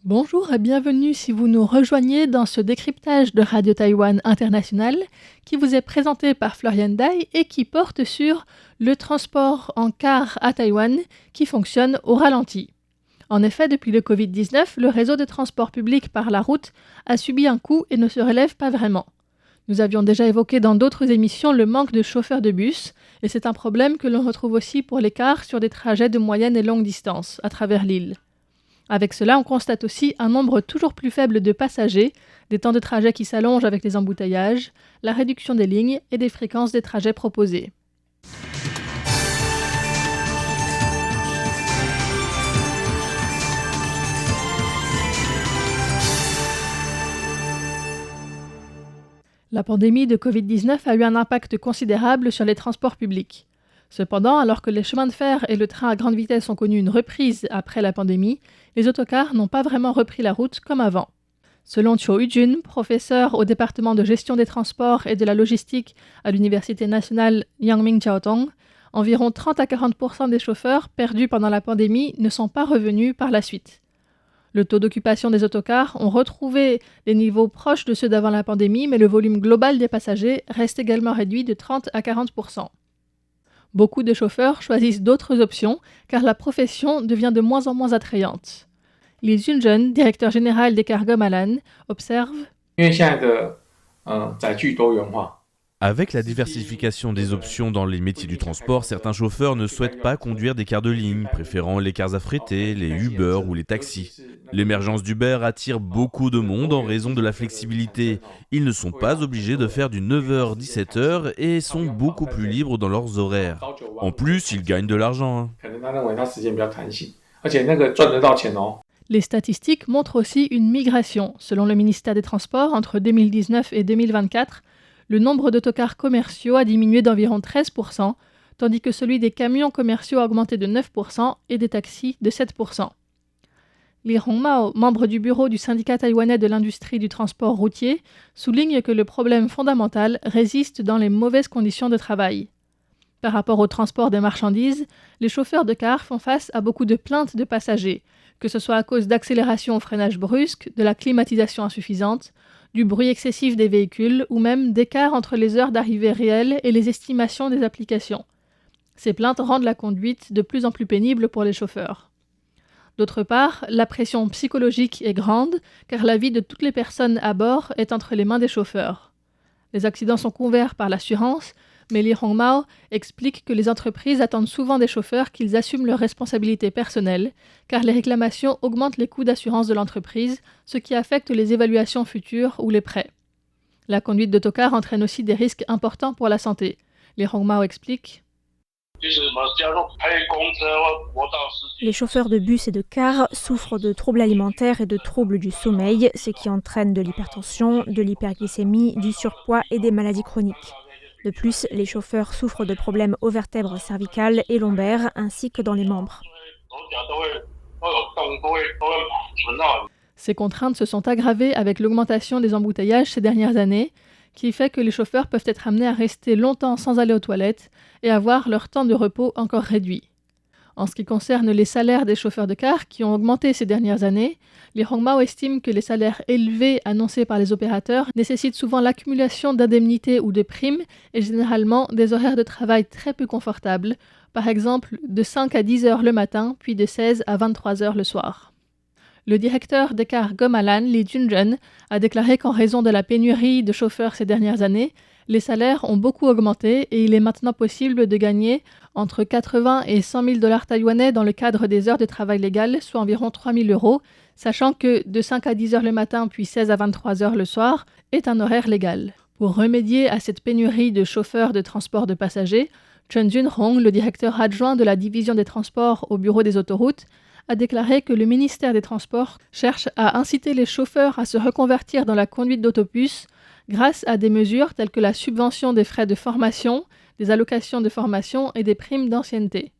Bonjour et bienvenue si vous nous rejoignez dans ce décryptage de Radio Taïwan International qui vous est présenté par Florian Dai et qui porte sur le transport en car à Taïwan qui fonctionne au ralenti. En effet, depuis le Covid-19, le réseau de transport public par la route a subi un coup et ne se relève pas vraiment. Nous avions déjà évoqué dans d'autres émissions le manque de chauffeurs de bus et c'est un problème que l'on retrouve aussi pour les cars sur des trajets de moyenne et longue distance à travers l'île. Avec cela, on constate aussi un nombre toujours plus faible de passagers, des temps de trajet qui s'allongent avec les embouteillages, la réduction des lignes et des fréquences des trajets proposés. La pandémie de Covid-19 a eu un impact considérable sur les transports publics. Cependant, alors que les chemins de fer et le train à grande vitesse ont connu une reprise après la pandémie, les autocars n'ont pas vraiment repris la route comme avant. Selon Cho Ujun, professeur au département de gestion des transports et de la logistique à l'Université nationale Yangming Jiaotong, environ 30 à 40% des chauffeurs perdus pendant la pandémie ne sont pas revenus par la suite. Le taux d'occupation des autocars ont retrouvé des niveaux proches de ceux d'avant la pandémie, mais le volume global des passagers reste également réduit de 30 à 40%. Beaucoup de chauffeurs choisissent d'autres options car la profession devient de moins en moins attrayante. Li Junjun, directeur général des Cars Gomalan, observe Avec la diversification des options dans les métiers du transport, certains chauffeurs ne souhaitent pas conduire des cars de ligne, préférant les cars affrétés, les Uber ou les taxis. L'émergence d'Uber attire beaucoup de monde en raison de la flexibilité. Ils ne sont pas obligés de faire du 9h-17h et sont beaucoup plus libres dans leurs horaires. En plus, ils gagnent de l'argent. Les statistiques montrent aussi une migration. Selon le ministère des Transports, entre 2019 et 2024, le nombre d'autocars commerciaux a diminué d'environ 13%, tandis que celui des camions commerciaux a augmenté de 9% et des taxis de 7%. Li Hongmao, membre du bureau du syndicat taïwanais de l'industrie du transport routier, souligne que le problème fondamental réside dans les mauvaises conditions de travail. Par rapport au transport des marchandises, les chauffeurs de cars font face à beaucoup de plaintes de passagers, que ce soit à cause d'accélération au freinage brusque, de la climatisation insuffisante, du bruit excessif des véhicules ou même d'écart entre les heures d'arrivée réelles et les estimations des applications. Ces plaintes rendent la conduite de plus en plus pénible pour les chauffeurs. D'autre part, la pression psychologique est grande car la vie de toutes les personnes à bord est entre les mains des chauffeurs. Les accidents sont couverts par l'assurance, mais Li Hongmao explique que les entreprises attendent souvent des chauffeurs qu'ils assument leurs responsabilités personnelles, car les réclamations augmentent les coûts d'assurance de l'entreprise, ce qui affecte les évaluations futures ou les prêts. La conduite d'autocar entraîne aussi des risques importants pour la santé. Li Hongmao explique. Les chauffeurs de bus et de cars souffrent de troubles alimentaires et de troubles du sommeil, ce qui entraîne de l'hypertension, de l'hyperglycémie, du surpoids et des maladies chroniques. De plus, les chauffeurs souffrent de problèmes aux vertèbres cervicales et lombaires, ainsi que dans les membres. Ces contraintes se sont aggravées avec l'augmentation des embouteillages ces dernières années, qui fait que les chauffeurs peuvent être amenés à rester longtemps sans aller aux toilettes et avoir leur temps de repos encore réduit. En ce qui concerne les salaires des chauffeurs de car qui ont augmenté ces dernières années, Li Hongmao estime que les salaires élevés annoncés par les opérateurs nécessitent souvent l'accumulation d'indemnités ou de primes et généralement des horaires de travail très peu confortables, par exemple de 5 à 10 heures le matin puis de 16 à 23 heures le soir. Le directeur des cars Gomalan, Li Junjun, a déclaré qu'en raison de la pénurie de chauffeurs ces dernières années, les salaires ont beaucoup augmenté et il est maintenant possible de gagner entre 80 et 100 000 dollars taïwanais dans le cadre des heures de travail légales, soit environ 3 000 euros, sachant que de 5 à 10 heures le matin puis 16 à 23 heures le soir est un horaire légal. Pour remédier à cette pénurie de chauffeurs de transport de passagers, Chen Junhong, le directeur adjoint de la division des transports au bureau des autoroutes, a déclaré que le ministère des Transports cherche à inciter les chauffeurs à se reconvertir dans la conduite d'autobus grâce à des mesures telles que la subvention des frais de formation, des allocations de formation et des primes d'ancienneté.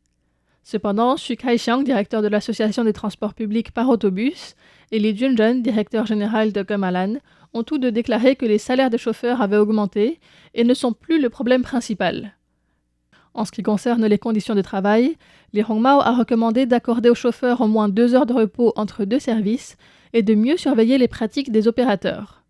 Cependant, Xu Kaixiang, directeur de l'Association des transports publics par autobus, et Li Junjun, directeur général de Gomalan, ont tous deux déclaré que les salaires des chauffeurs avaient augmenté et ne sont plus le problème principal. En ce qui concerne les conditions de travail, Li Hongmao a recommandé d'accorder aux chauffeurs au moins 2 heures de repos entre 2 services et de mieux surveiller les pratiques des opérateurs.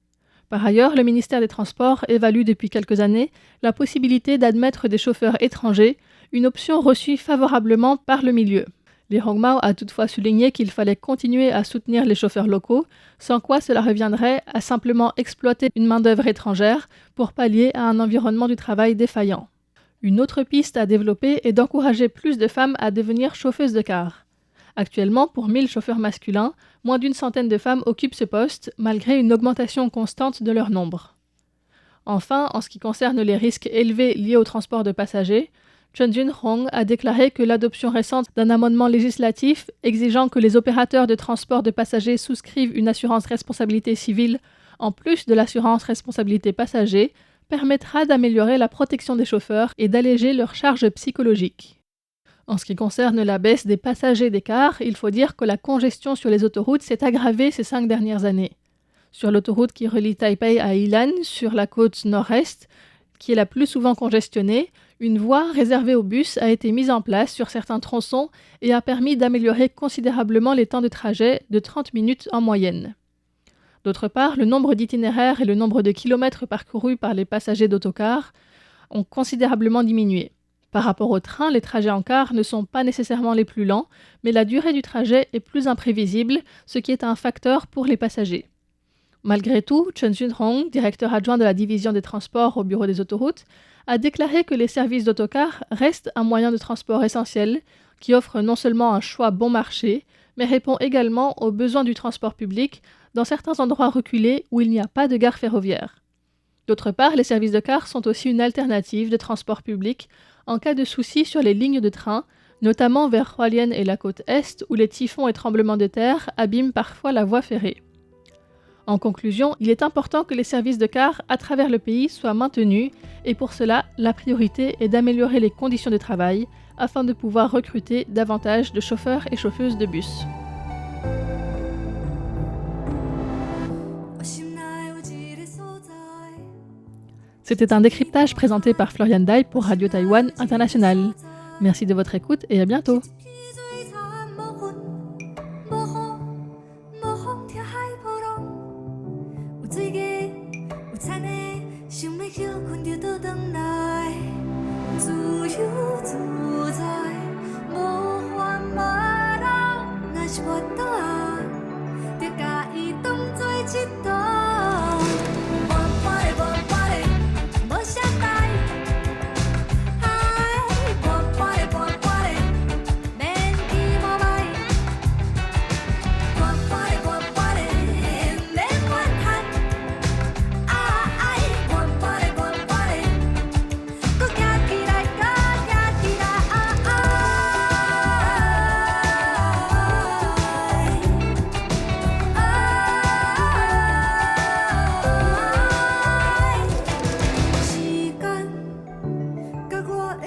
Par ailleurs, le ministère des Transports évalue depuis quelques années la possibilité d'admettre des chauffeurs étrangers, une option reçue favorablement par le milieu. Lee Hong-mao a toutefois souligné qu'il fallait continuer à soutenir les chauffeurs locaux, sans quoi cela reviendrait à simplement exploiter une main-d'œuvre étrangère pour pallier à un environnement du travail défaillant. Une autre piste à développer est d'encourager plus de femmes à devenir chauffeuses de car. Actuellement, pour 1000 chauffeurs masculins, moins d'une centaine de femmes occupent ce poste, malgré une augmentation constante de leur nombre. Enfin, en ce qui concerne les risques élevés liés au transport de passagers, Chun Jun-hong a déclaré que l'adoption récente d'un amendement législatif exigeant que les opérateurs de transport de passagers souscrivent une assurance responsabilité civile en plus de l'assurance responsabilité passager permettra d'améliorer la protection des chauffeurs et d'alléger leurs charges psychologiques. En ce qui concerne la baisse des passagers des cars, il faut dire que la congestion sur les autoroutes s'est aggravée ces 5 dernières années. Sur l'autoroute qui relie Taipei à Yilan, sur la côte nord-est, qui est la plus souvent congestionnée, une voie réservée aux bus a été mise en place sur certains tronçons et a permis d'améliorer considérablement les temps de trajet de 30 minutes en moyenne. D'autre part, le nombre d'itinéraires et le nombre de kilomètres parcourus par les passagers d'autocars ont considérablement diminué. Par rapport au train, les trajets en car ne sont pas nécessairement les plus lents, mais la durée du trajet est plus imprévisible, ce qui est un facteur pour les passagers. Malgré tout, Chun Jun-hong, directeur adjoint de la division des transports au bureau des autoroutes, a déclaré que les services d'autocar restent un moyen de transport essentiel qui offre non seulement un choix bon marché, mais répond également aux besoins du transport public dans certains endroits reculés où il n'y a pas de gare ferroviaire. D'autre part, les services de car sont aussi une alternative de transport public en cas de soucis sur les lignes de train, notamment vers Hualien et la côte Est où les typhons et tremblements de terre abîment parfois la voie ferrée. En conclusion, il est important que les services de car à travers le pays soient maintenus et pour cela, la priorité est d'améliorer les conditions de travail afin de pouvoir recruter davantage de chauffeurs et chauffeuses de bus. C'était un décryptage présenté par Florian Dai pour Radio Taïwan International. Merci de votre écoute et à bientôt.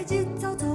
节奏。